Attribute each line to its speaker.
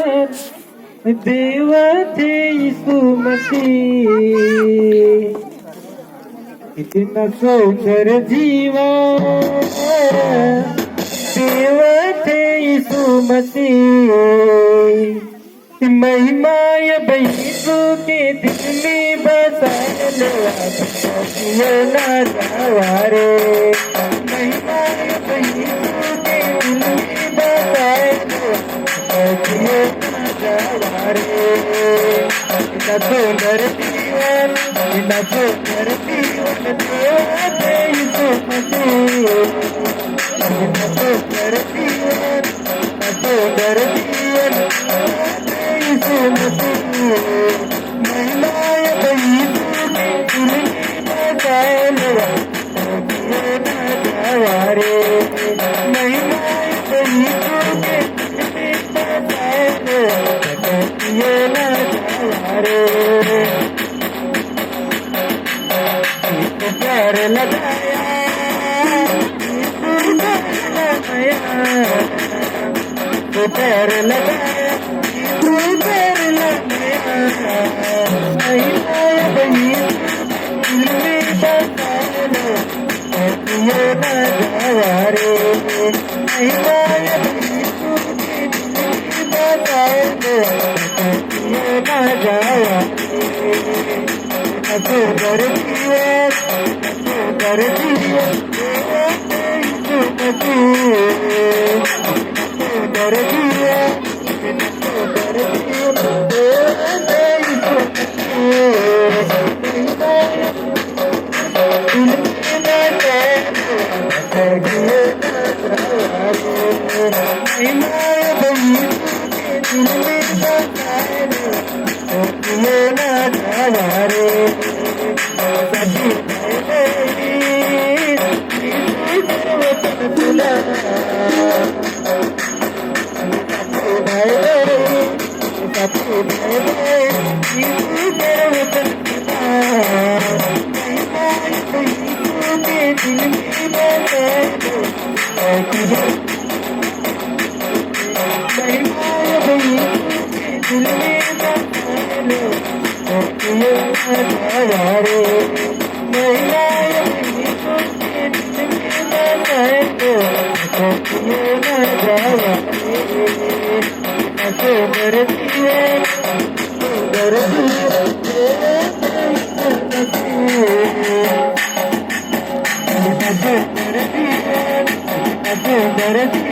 Speaker 1: देव थे यीशु मसीह, कितना सुंदर जीवन देव थे यीशु मसीह। महिमाय यीशु के दिल में बसाए लो ना जावारे। महिमाय यीशु के दिल में बसाए लो ना जावारे। इतना सुंदर जीवन, इतना सुंदर जीवन देव थे यीशु मसीह। इतना सुंदर जीवन, इतना सुंदर जीवन यीशु मसीह। महिमाय यीशु के दिल में बसाए लो ना जावारे। महिमाय यीशु के दिल में बसाए लो ना जावारे। इसको प्यार लगाया, इसको प्यार लगाया, इसको प्यार लगाया। महिमाय यीशु दिल में बसाए लो ना जावारे। महिमाय यीशु के दिल में बसाए लो ना जावारे। सुंदर जीवन, सुंदर जीवन यीशु मसीह। सुंदर जीवन, सुंदर जीवन यीशु महिमाय यीशु के दिल में बसाए लो ना जावारे। तुला दिल में बसाए लो महिमाय यीशु के दिल में बसाए लो ना जावारे। महिमाय यीशु के दिल में बसाए लो ना जावारे। सुंदर जीवन, सुंदर जीवन सुंदर जीवन, सुंदर जीवन।